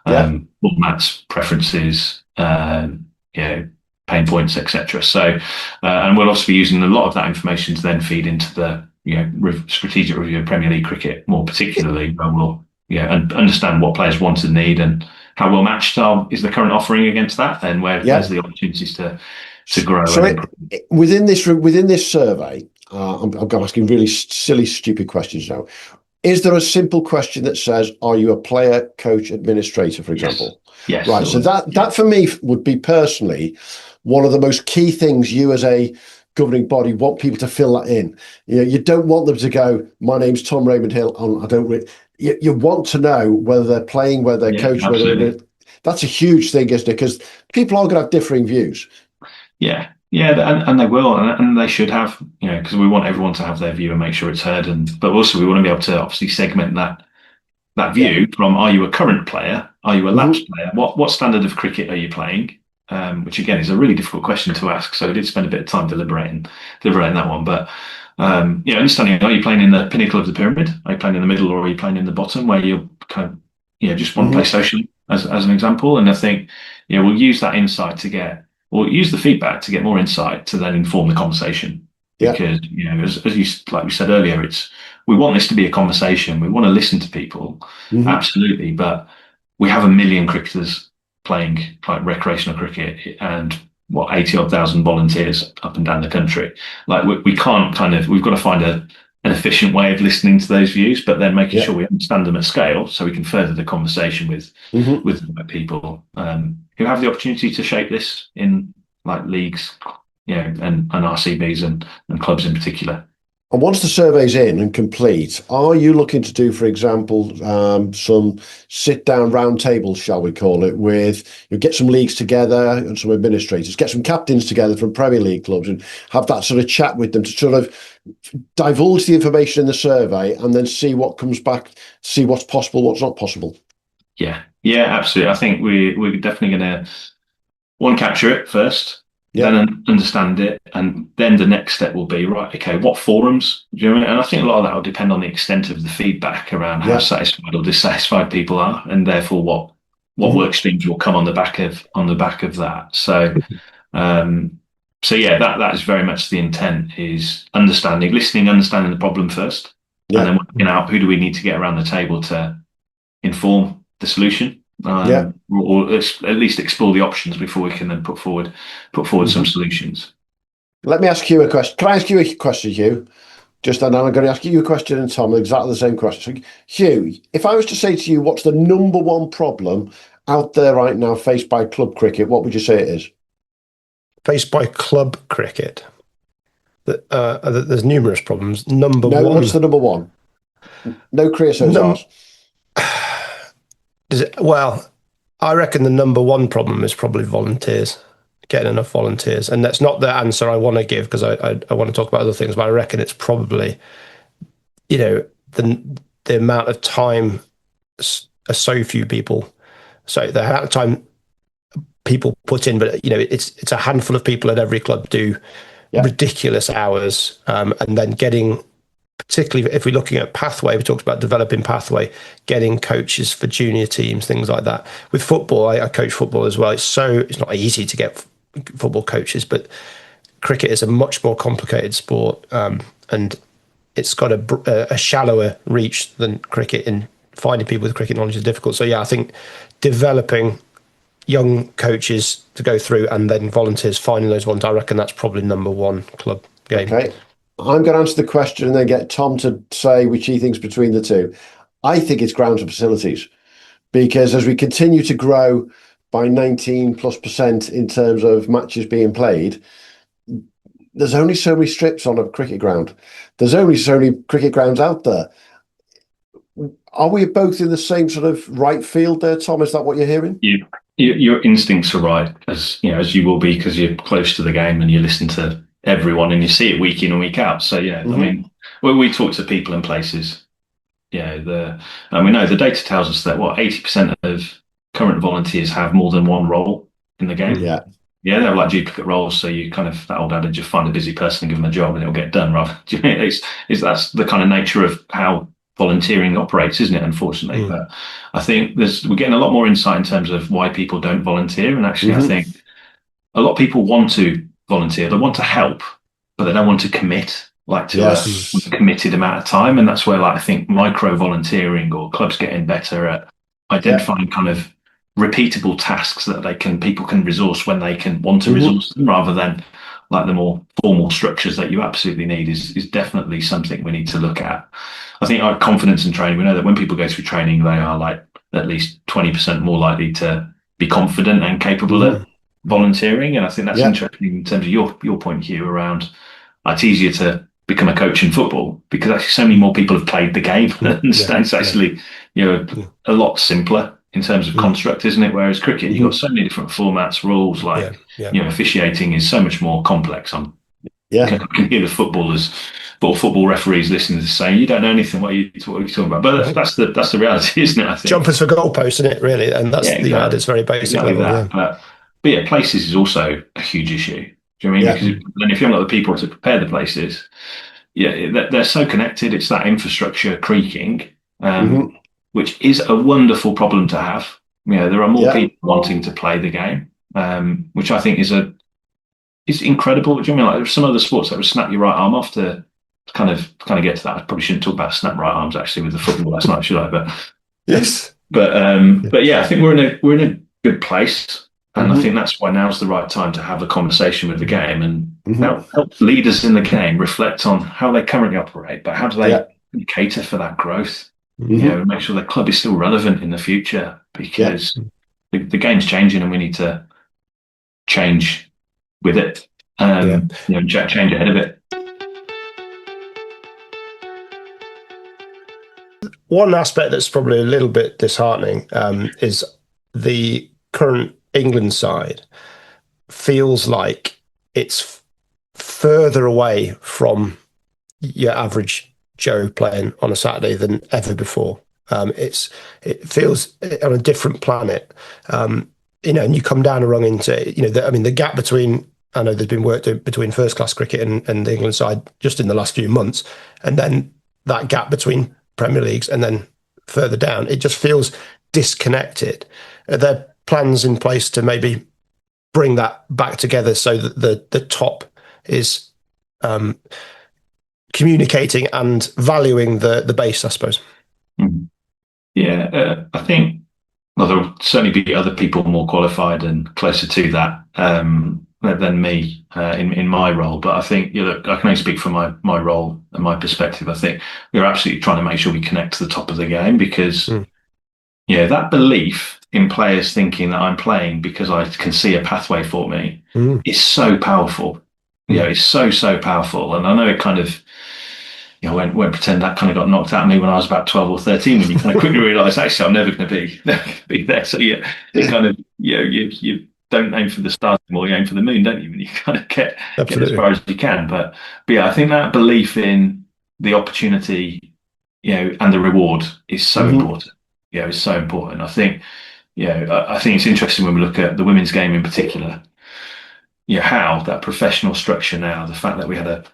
formats, preferences, pain points, etc. So, and we'll also be using a lot of that information to then feed into the strategic review of Premier League cricket, more particularly, where we'll understand what players want and need and how well matched is the current offering against that, and where's the opportunities to grow. So within this survey, I'm asking really silly, stupid questions now. Is there a simple question that says, are you a player, coach, administrator, for example? Yes. Right. So that for me would be personally one of the most key things you as a governing body want people to fill that in. You don't want them to go, my name's Tom Raymond-Hill. I don't you want to know whether they're playing, whether they're coaching, that's a huge thing, isn't it? Because people are going to have differing views. Yeah, and they will, and they should have, because we want everyone to have their view and make sure it's heard. But also we want to be able to obviously segment that view from, are you a current player? Are you a lapsed player? What standard of cricket are you playing? Which again is a really difficult question to ask. So I did spend a bit of time deliberating that one. But understanding, are you playing in the pinnacle of the pyramid? Are you playing in the middle, or are you playing in the bottom, where you're kind of just want to play socially as an example? And I think we'll use that insight use the feedback to get more insight to then inform the conversation. Because as you, like we said earlier, we want this to be a conversation. We want to listen to people, absolutely. But we have 1 million cricketers playing like recreational cricket, and 80 odd thousand volunteers up and down the country. Like we can't we've got to find an efficient way of listening to those views, but then making sure we understand them at scale so we can further the conversation with people who have the opportunity to shape this in like leagues, and RCBs and clubs in particular. And once the survey's in and complete, are you looking to do, for example, some sit-down round tables, shall we call it, with get some leagues together and some administrators, get some captains together from Premier League clubs and have that sort of chat with them to sort of divulge the information in the survey and then see what comes back, see what's possible, what's not possible? Yeah, absolutely. I think we're definitely going to capture it first. Then understand it, and then the next step will be what forums do you know? And I think a lot of that will depend on the extent of the feedback around how satisfied or dissatisfied people are, and therefore what work streams will come on the back of that. So that is very much the intent, is understanding the problem first, and then working out who do we need to get around the table to inform the solution. Or at least explore the options before we can then put forward some solutions. Let me ask you a question. Can I ask you a question, Hugh? Just then, I'm going to ask you a question, and Tom, exactly the same question. So, Hugh, if I was to say to you, what's the number one problem out there right now faced by club cricket, what would you say it is? Faced by club cricket? There's numerous problems. Number one. What's the number one? No creosote sauce. Well, I reckon the number one problem is probably volunteers, getting enough volunteers. And that's not the answer I want to give, because I want to talk about other things, but I reckon it's probably, the amount of time so few people, so the amount of time people put in, but, it's a handful of people at every club do ridiculous hours, and then getting, particularly if we're looking at pathway, we talked about developing pathway, getting coaches for junior teams, things like that. With football, I coach football as well. It's not easy to get football coaches, but cricket is a much more complicated sport, and it's got a shallower reach than cricket, and finding people with cricket knowledge is difficult. So I think developing young coaches to go through and then volunteers, finding those ones, I reckon that's probably number one club game. Okay. I'm going to answer the question and then get Tom to say which he thinks between the two. I think it's grounds and facilities, because as we continue to grow by 19+% in terms of matches being played, there's only so many strips on a cricket ground. There's only so many cricket grounds out there. Are we both in the same sort of right field there, Tom? Is that what you're hearing? Your instincts are right, as you will be, because you're close to the game and you listen to everyone and you see it week in and week out. So I mean, when we talk to people in places, and we know the data tells us that 80% of current volunteers have more than one role in the game. They have like duplicate roles. So you kind of, that old adage of find a busy person and give them a job and it'll get done. Rather, that's the kind of nature of how volunteering operates, isn't it? Unfortunately, but I think we're getting a lot more insight in terms of why people don't volunteer. And actually, I think a lot of people want to volunteer, they want to help, but they don't want to commit to a committed amount of time. And that's where I think micro volunteering or clubs getting better at identifying kind of repeatable tasks that people can resource when they can want to resource them, rather than like the more formal structures that you absolutely need is definitely something we need to look at. I think our confidence in training, we know that when people go through training, they are like at least 20% more likely to be confident and capable of volunteering. And I think that's interesting in terms of your point here around it's easier to become a coach in football because actually so many more people have played the game and it's actually a lot simpler in terms of construct, isn't it? Whereas cricket, you've got so many different formats, rules, officiating is so much more complex. I can hear the football referees listening to saying, you don't know anything, what are you talking about? But that's the reality, isn't it? I think jumpers for goalposts, isn't it, really? And that's it's very basic level. But places is also a huge issue. Do you know what I mean? Because then if you haven't got the people to prepare the places, they're so connected. It's that infrastructure creaking, which is a wonderful problem to have. There are more people wanting to play the game, which I think is incredible. Do you know what I mean? Like some other sports that would snap your right arm off to kind of get to that. I probably shouldn't talk about snap right arms actually with the football last night, should I? But yes. But I think we're in a good place. And I think that's why now's the right time to have a conversation with the game and Mm-hmm. help leaders in the game reflect on how they currently operate, but how do they cater for that growth? Make sure the club is still relevant in the future, because the game's changing and we need to change with it. Change ahead of it. One aspect that's probably a little bit disheartening is the current England side feels like it's further away from your average Joe playing on a Saturday than ever before. It feels on a different planet, and you come down and rung into, the gap between, I know there's been work between first class cricket and the England side just in the last few months, and then that gap between Premier Leagues and then further down, it just feels disconnected. Are there plans in place to maybe bring that back together so that the top is communicating and valuing the base, I suppose? Yeah, I think there'll certainly be other people more qualified and closer to that than me in my role. But I think, I can only speak for my role and my perspective. I think we're absolutely trying to make sure we connect to the top of the game, because that belief in players thinking that I'm playing because I can see a pathway for me is so powerful. It's so powerful. And I know it kind of, won't pretend that kind of got knocked out of me when I was about 12 or 13, when you kind of quickly realise, actually, I'm never going to be there. So it kind of, you don't aim for the stars anymore, you aim for the moon, don't you? And you kind of get as far as you can. But I think that belief in the opportunity, and the reward is so important. It's so important. I think it's interesting when we look at the women's game in particular, how that professional structure now, the fact that we had a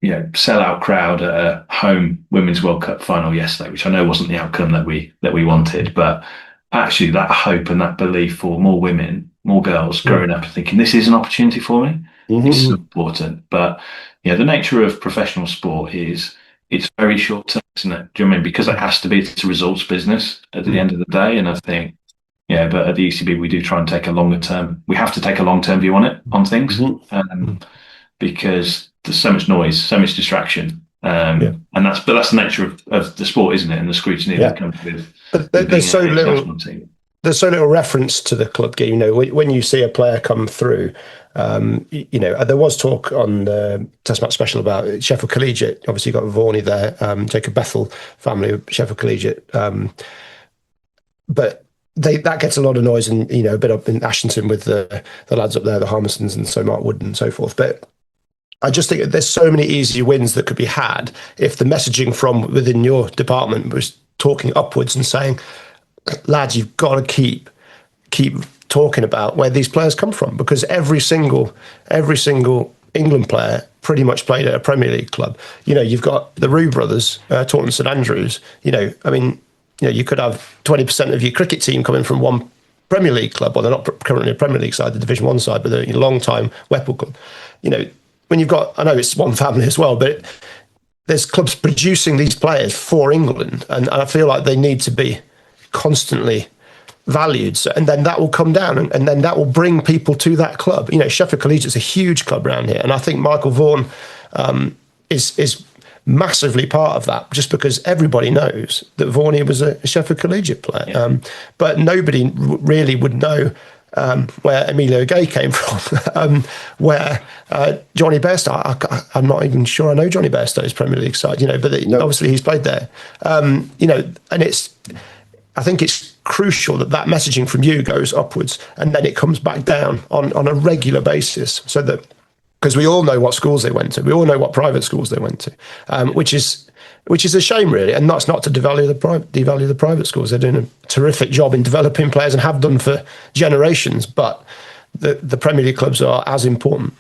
sellout crowd at a home Women's World Cup final yesterday, which I know wasn't the outcome that we wanted, but actually that hope and that belief for more women, more girls growing up and thinking this is an opportunity for me is so important. But the nature of professional sport is it's very short term, isn't it? Do you know what I mean? Because it has to be, it's a results business at the end of the day. And I think, but at the ECB we do try and take a longer term. We have to take a long term view on things, because there's so much noise, so much distraction, and that's the nature of the sport, isn't it? And the scrutiny that comes with. But there's so little. There's so little reference to the club game. When you see a player come through, there was talk on the Test Match Special about Sheffield Collegiate. Obviously, you've got Varney there, Jacob Bethel family, Sheffield Collegiate, but that gets a lot of noise, and a bit up in Ashington with the lads up there, the Harmisons and so Mark Wood and so forth. But I just think there's so many easy wins that could be had if the messaging from within your department was talking upwards and saying, lads, you've got to keep talking about where these players come from, because every single England player pretty much played at a Premier League club. You've got the Roux brothers, Taunton St Andrews. You could have 20% of your cricket team coming from one Premier League club. Well, they're not currently a Premier League side, the Division 1 side, but they're a long time Whipple club. When you've got, I know it's one family as well, but there's clubs producing these players for England, and I feel like they need to be constantly valued. So, and then that will come down, and then that will bring people to that club. Sheffield Collegiate is a huge club around here, and I think Michael Vaughan is massively part of that, just because everybody knows that Varney was a Sheffield Collegiate player, but nobody really would know where Emilio Gay came from, where Johnny Bairstow, I'm not even sure I know Johnny Bairstow's Premier League side, but obviously he's played there, and I think it's crucial that messaging from you goes upwards and then it comes back down on a regular basis, so that, because we all know what schools they went to, we all know what private schools they went to, which is a shame, really. And that's not to devalue the private schools. They're doing a terrific job in developing players and have done for generations, but the Premier League clubs are as important.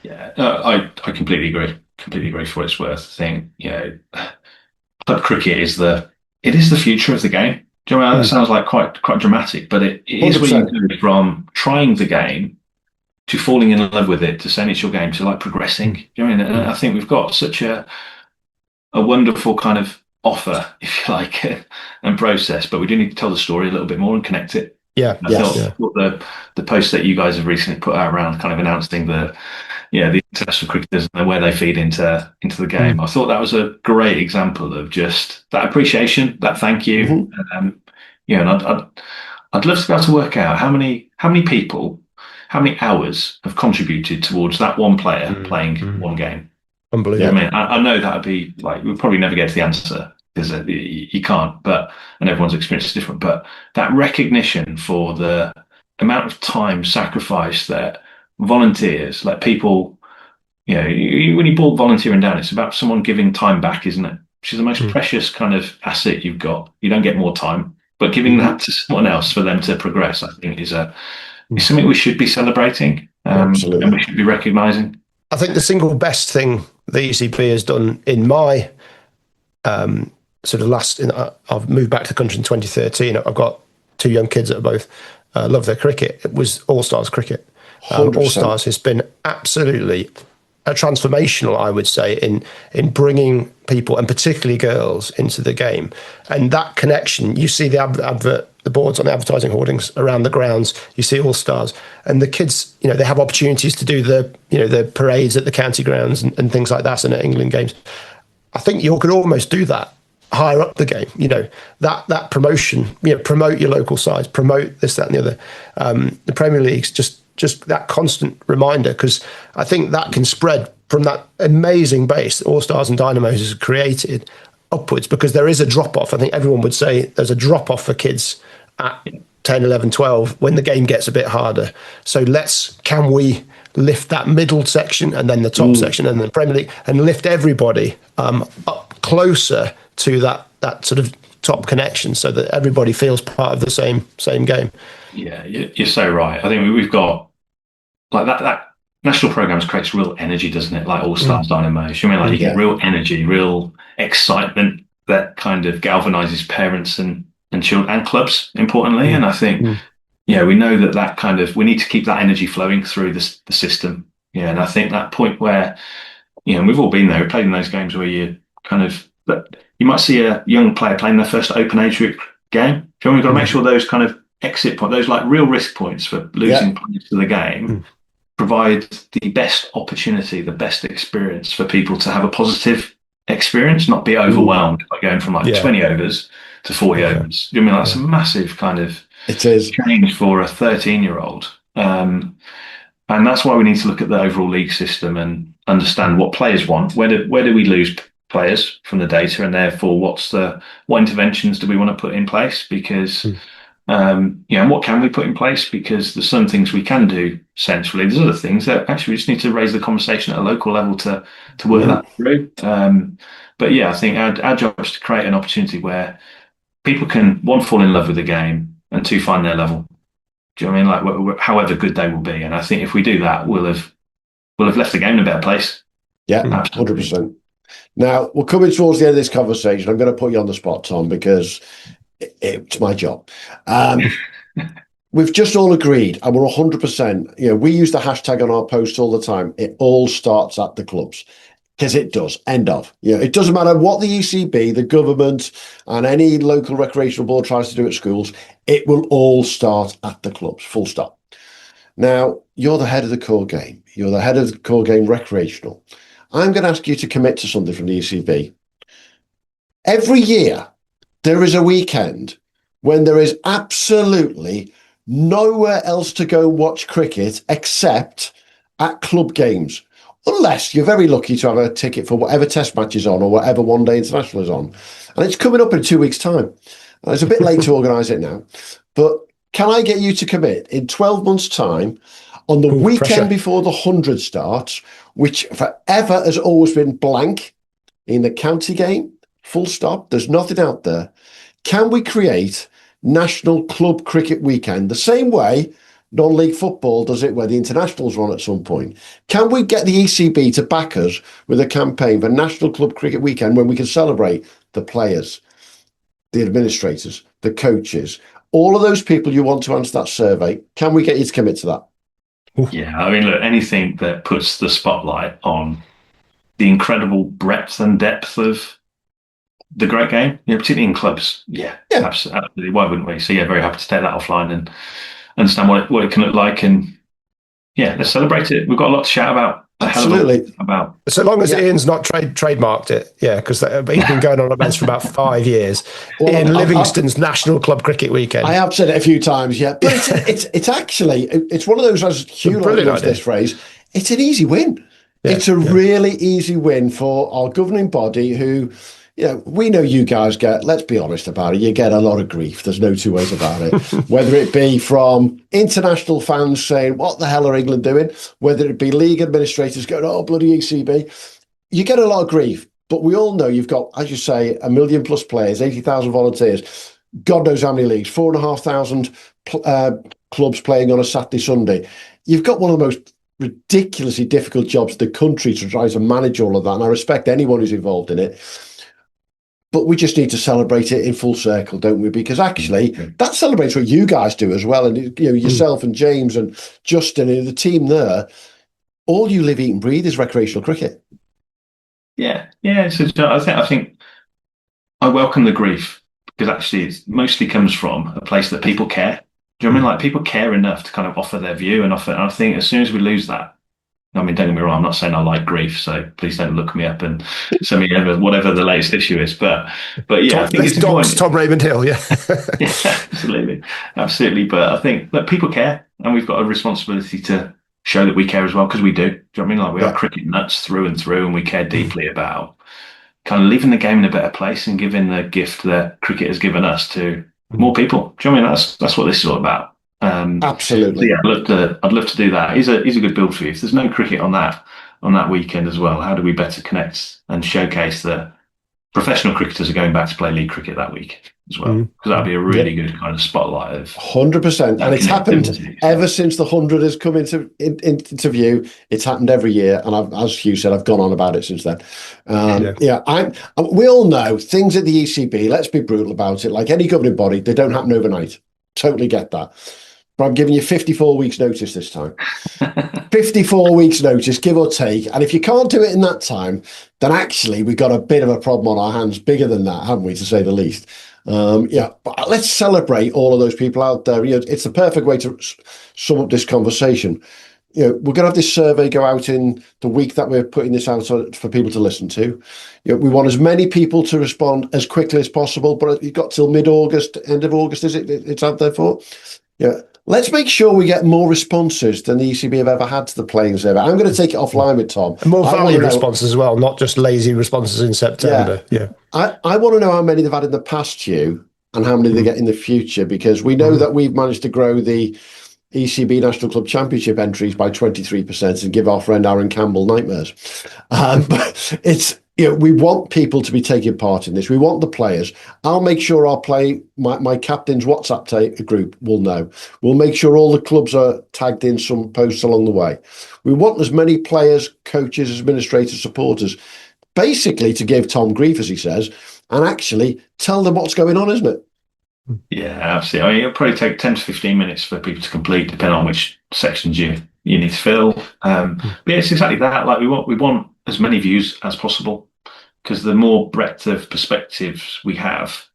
I completely agree for what it's worth. I think club cricket is the future of the game. Do you know, that sounds like quite dramatic, but it is where you go from trying the game to falling in love with it, to saying it's your game, to like progressing. Do you know what I mean? And I think we've got such a wonderful kind of offer, if you like, and process, but we do need to tell the story a little bit more and connect it Thought the post that you guys have recently put out around kind of announcing the international cricketers and where they feed into the game. I thought that was a great example of just that appreciation, that thank you. And I'd love to be able to work out how many people, how many hours have contributed towards that one player playing one game. Unbelievable. You know what I mean, I know that'd be like, we'll probably never get to the answer because you can't, and everyone's experience is different, but that recognition for the amount of time sacrificed that volunteers, like people, when you boil volunteering down, it's about someone giving time back, isn't it? Which is the most precious kind of asset you've got. You don't get more time, but giving that to someone else for them to progress, I think is something we should be celebrating, and we should be recognising. I think the single best thing the ECB has done in my I've moved back to the country in 2013. I've got two young kids that are both love their cricket. It was All Stars cricket. All Stars has been absolutely transformational, I would say, in bringing people, and particularly girls, into the game. And that connection, you see the boards on the advertising hoardings around the grounds, you see All Stars, and the kids, they have opportunities to do the parades at the county grounds and things like that, and at England games. I think you could almost do that higher up the game, that promotion, promote your local sides, promote this, that, and the other. The Premier League's just that constant reminder, because I think that can spread from that amazing base that All Stars and Dynamos has created upwards, because there is a drop-off. I think everyone would say there's a drop-off for kids at 10, 11, 12 when the game gets a bit harder. So can we lift that middle section and then the top section and then the Premier League, and lift everybody up closer to that sort of top connection, so that everybody feels part of the same game. Yeah, you're so right. I think we've got like that national programs creates real energy, doesn't it? Like All Stars, Dynamos. You get real energy, real excitement that kind of galvanizes parents and children and clubs, importantly. And I think, we know that kind of, we need to keep that energy flowing through the system. Yeah, and I think that point where, and we've all been there, we've played in those games where you kind of, but you might see a young player playing their first open age group game. We've got to make sure those kind of exit points, those like real risk points for losing players to the game, provide the best opportunity, the best experience for people to have a positive experience, not be overwhelmed by going from 20 overs to 40 overs. You know what I mean? That's a massive kind of change for a 13-year-old. And that's why we need to look at the overall league system and understand what players want. Where do we lose players from the data, and therefore what interventions do we want to put in place? Because and what can we put in place? Because there's some things we can do centrally. There's other things that actually we just need to raise the conversation at a local level to work that through. But I think our job is to create an opportunity where people can, one, fall in love with the game, and two, find their level. Do you know what I mean? Like however good they will be. And I think if we do that, we'll have left the game in a better place. Yeah, 100%. Now, we're coming towards the end of this conversation. I'm going to put you on the spot, Tom, because it's my job. We've just all agreed, and we're 100%. We use the hashtag on our posts all the time. It all starts at the clubs, because it does. End of. It doesn't matter what the ECB, the government, and any local recreational board tries to do at schools. It will all start at the clubs. Full stop. Now, you're the head of the core game. You're the head of the core game recreational. I'm going to ask you to commit to something from the ECB. Every year, there is a weekend when there is absolutely nowhere else to go watch cricket except at club games, unless you're very lucky to have a ticket for whatever test match is on or whatever one-day international is on. And it's coming up in 2 weeks' time. It's a bit late to organise it now, but can I get you to commit in 12 months' time on the weekend before the 100 starts, which forever has always been blank in the county game, full stop, there's nothing out there. Can we create National Club Cricket Weekend the same way non-league football does it, where the internationals run at some point? Can we get the ECB to back us with a campaign for National Club Cricket Weekend when we can celebrate the players, the administrators, the coaches, all of those people you want to answer that survey? Can we get you to commit to that? Yeah, I mean, look, anything that puts the spotlight on the incredible breadth and depth of the great game, particularly in clubs. Yeah, absolutely. Why wouldn't we? So yeah, very happy to take that offline and understand what it can look like, and yeah, let's celebrate it. We've got a lot to shout about. Absolutely. About so long as Ian's not trademarked it, because he's been going on events for about 5 years. Well, Ian Livingston's National Club Cricket Weekend. I have said it a few times, but it's actually one of those, as Hugh loves this phrase, it's an easy win. It's a really easy win for our governing body who, we know you guys get, let's be honest about it, you get a lot of grief. There's no two ways about it. Whether it be from international fans saying, what the hell are England doing? Whether it be league administrators going, oh, bloody ECB. You get a lot of grief. But we all know you've got, as you say, 1 million plus players, 80,000 volunteers, God knows how many leagues, 4,500 clubs playing on a Saturday, Sunday. You've got one of the most ridiculously difficult jobs in the country to try to manage all of that. And I respect anyone who's involved in it. But we just need to celebrate it in full circle, don't we? Because actually, that celebrates what you guys do as well. And yourself and James and Justin and the team there, all you live, eat and breathe is recreational cricket. Yeah. So I think I welcome the grief, because actually it mostly comes from a place that people care. Do you know what I mean? Like, people care enough to kind of offer their view and offer. And I think as soon as we lose that, don't get me wrong, I'm not saying I like grief, so please don't look me up and send me whatever the latest issue is. But yeah, I think it's important. Tom Raymond-Hill, yeah, absolutely. But I think that people care, and we've got a responsibility to show that we care as well, because we do. Do you know what I mean? Like, we are cricket nuts through and through, and we care deeply about kind of leaving the game in a better place and giving the gift that cricket has given us to more people. Do you know what I mean? That's what this is all about. Absolutely. So yeah, I'd love to do that. It's a good build for you. If there's no cricket on that weekend as well, how do we better connect and showcase that professional cricketers are going back to play league cricket that week as well? Because that'd be a really good kind of spotlight of 100%. And it's happened ever since the 100 has come into view. It's happened every year, and as Hugh said, I've gone on about it since then. We all know things at the ECB. Let's be brutal about it. Like any governing body, they don't happen overnight. Totally get that. But I'm giving you 54 weeks notice this time. 54 weeks notice, give or take. And if you can't do it in that time, then actually we've got a bit of a problem on our hands, bigger than that, haven't we, to say the least. But let's celebrate all of those people out there. It's the perfect way to sum up this conversation. We're going to have this survey go out in the week that we're putting this out for people to listen to. We want as many people to respond as quickly as possible, but you've got till mid-August, end of August, is it? It's out there for? Let's make sure we get more responses than the ECB have ever had to the playing survey. I'm going to take it offline with Tom. And more value responses as well, not just lazy responses in September. I want to know how many they've had in the past, Hugh, and how many they get in the future, because we know that we've managed to grow the ECB National Club Championship entries by 23% and give our friend Aaron Campbell nightmares. But it's, we want people to be taking part in this. We want the players. I'll make sure my captain's WhatsApp group will know. We'll make sure all the clubs are tagged in some posts along the way. We want as many players, coaches, administrators, supporters, basically to give Tom grief, as he says, and actually tell them what's going on, isn't it? Yeah, absolutely. I mean, it'll probably take 10 to 15 minutes for people to complete, depending on which sections you need to fill. But yeah, it's exactly that. Like, we want as many views as possible, because the more breadth of perspectives we have,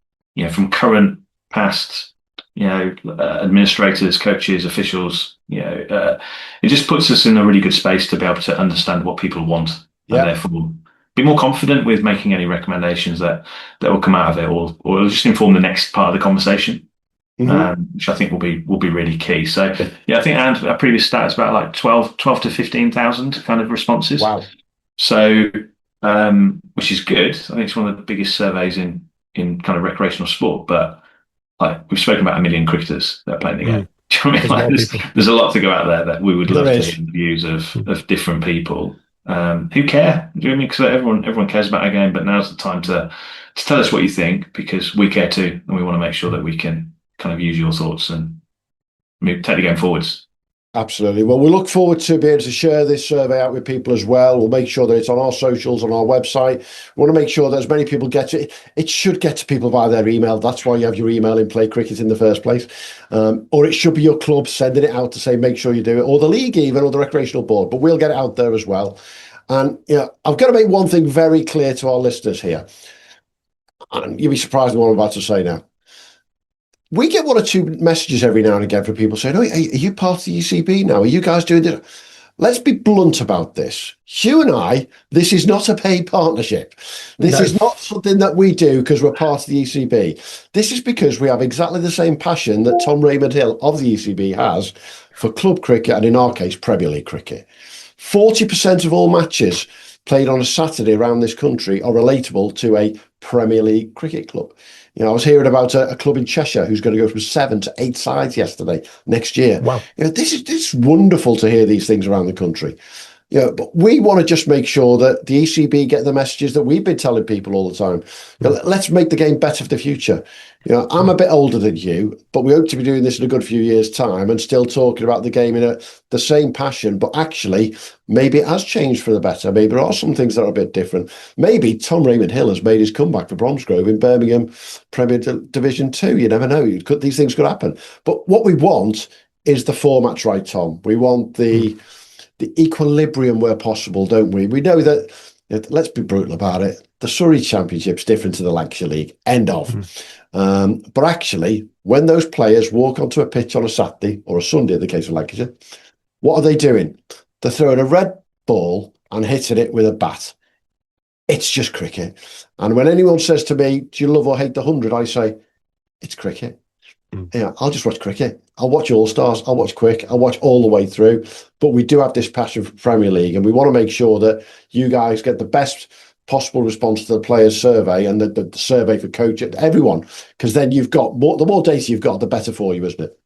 from current, past, administrators, coaches, officials, it just puts us in a really good space to be able to understand what people want, and therefore be more confident with making any recommendations that will come out of it, or just inform the next part of the conversation, which I think will be really key. So I think our previous stat is about like 12 to 15,000 kind of responses. Wow. So which is good. I think it's one of the biggest surveys in kind of recreational sport. But like, we've spoken about 1 million cricketers that are playing the game. Do you know what I mean? There's a lot to go out there that we would love to hear the views of different people who care. Do you know what I mean? Because everyone cares about our game, but now's the time to tell us what you think, because we care too, and we want to make sure that we can kind of use your thoughts and take the game forwards. Absolutely. Well, we look forward to being able to share this survey out with people as well. We'll make sure that it's on our socials, on our website. We want to make sure that as many people get it. It should get to people via their email. That's why you have your email in Play Cricket in the first place. Or it should be your club sending it out to say, make sure you do it, or the league even, or the recreational board. But we'll get it out there as well. And I've got to make one thing very clear to our listeners here. and you'll be surprised at what I'm about to say now. We get one or two messages every now and again from people saying, "Oh, are you part of the ECB now? Are you guys doing this?" Let's be blunt about this. Hugh and I, this is not a paid partnership. This is not something that we do because we're part of the ECB. This is because we have exactly the same passion that Tom Raymond-Hill of the ECB has for club cricket and, in our case, Premier League cricket. 40% of all matches played on a Saturday around this country are relatable to a Premier League cricket club. You know, I was hearing about a club in Cheshire who's going to go from 7 to 8 sides next year. Wow. You know, this is wonderful to hear these things around the country. You know, but we want to just make sure that the ECB get the messages that we've been telling people all the time. You know, let's make the game better for the future. You know, I'm a bit older than you, but we hope to be doing this in a good few years' time and still talking about the game in the same passion. But actually, maybe it has changed for the better. Maybe there are some things that are a bit different. Maybe Tom Raymond-Hill has made his comeback for Bromsgrove in Birmingham Premier Division 2. You never know. These things could happen. But what we want is the formats right, Tom. We want the equilibrium where possible, don't we? We know that, let's be brutal about it, the Surrey Championship's different to the Lancashire League, end of. But actually, when those players walk onto a pitch on a Saturday or a Sunday, in the case of Lancashire, what are they doing? They're throwing a red ball and hitting it with a bat. It's just cricket. And when anyone says to me, do you love or hate the 100? I say, it's cricket. Yeah, I'll just watch cricket. I'll watch All Stars. I'll watch Quick. I'll watch all the way through. But we do have this passion for Premier League, and we want to make sure that you guys get the best possible response to the players' survey and the survey for coach, everyone, because then you've got the more data you've got, the better for you, isn't it?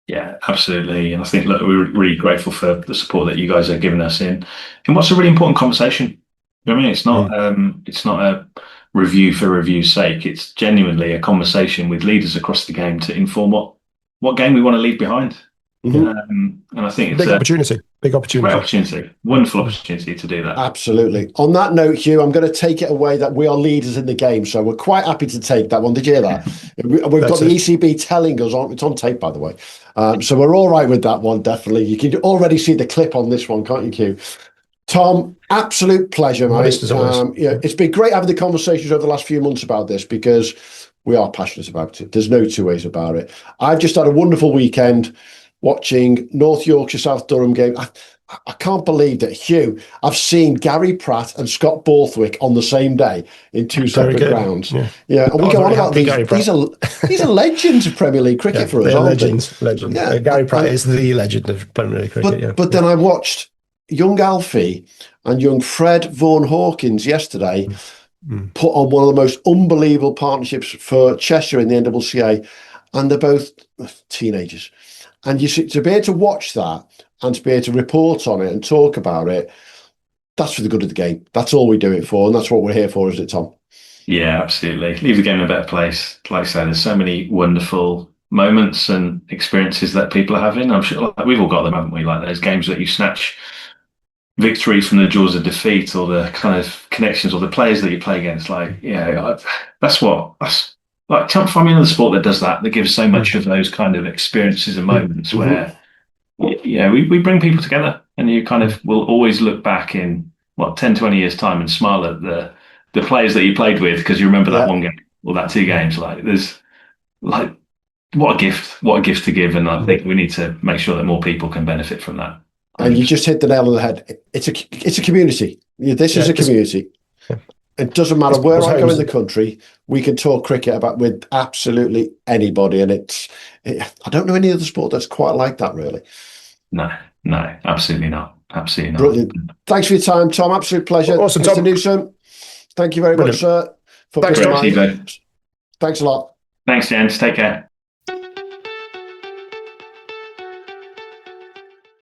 Yeah, absolutely. And I think, look, we're really grateful for the support that you guys are giving us in what's a really important conversation. You know what I mean? It's not a review for review's sake. It's genuinely a conversation with leaders across the game to inform what game we want to leave behind. And I think it's big opportunity. Wonderful opportunity to do that. Absolutely. On that note, Hugh, I'm going to take it away that we are leaders in the game, so we're quite happy to take that one. Did you hear that? We've got the ECB telling us it's on tape, by the way. So we're all right with that one, definitely. You can already see the clip on this one, can't you, Hugh? Tom, absolute pleasure, mate. It's been great having the conversations over the last few months about this because we are passionate about it. There's no two ways about it. I've just had a wonderful weekend watching North Yorkshire South Durham game. I can't believe that, Hugh. I've seen Gary Pratt and Scott Borthwick on the same day in two separate grounds. Yeah, and we go on about these. These are legends of Premier League cricket for us, aren't they? Legends. Yeah, Gary Pratt is the legend of Premier League cricket. But then I watched young Alfie and young Fred Vaughan Hawkins yesterday put on one of the most unbelievable partnerships for Cheshire in the NCCA, and they're both teenagers. And you see, to be able to watch that and to be able to report on it and talk about it, that's for the good of the game. That's all we do it for, and that's what we're here for, isn't it, Tom? Yeah, absolutely. Leave the game in a better place. Like I said, there's so many wonderful moments and experiences that people are having. I'm sure we've all got them, haven't we? Like those games that you snatch victory from the jaws of defeat, or the kind of connections, or the players that you play against. Like, that's like, find me another sport that does that gives so much of those kind of experiences and moments where, we bring people together, and you kind of will always look back in 10, 20 years time and smile at the players that you played with because you remember that one game or that two games. Like, there's like, what a gift to give. And I think we need to make sure that more people can benefit from that. And you just hit the nail on the head. It's a community. This is a community. It doesn't matter where I go in the country. We can talk cricket with absolutely anybody, and I don't know any other sport that's quite like that, really. No, absolutely not. Absolutely not. Brilliant. Thanks for your time, Tom. Absolute pleasure. Awesome, Mr. Tom. Newsom, thank you very much, sir. Thanks, Thanks a lot. Thanks, Jens. Take care.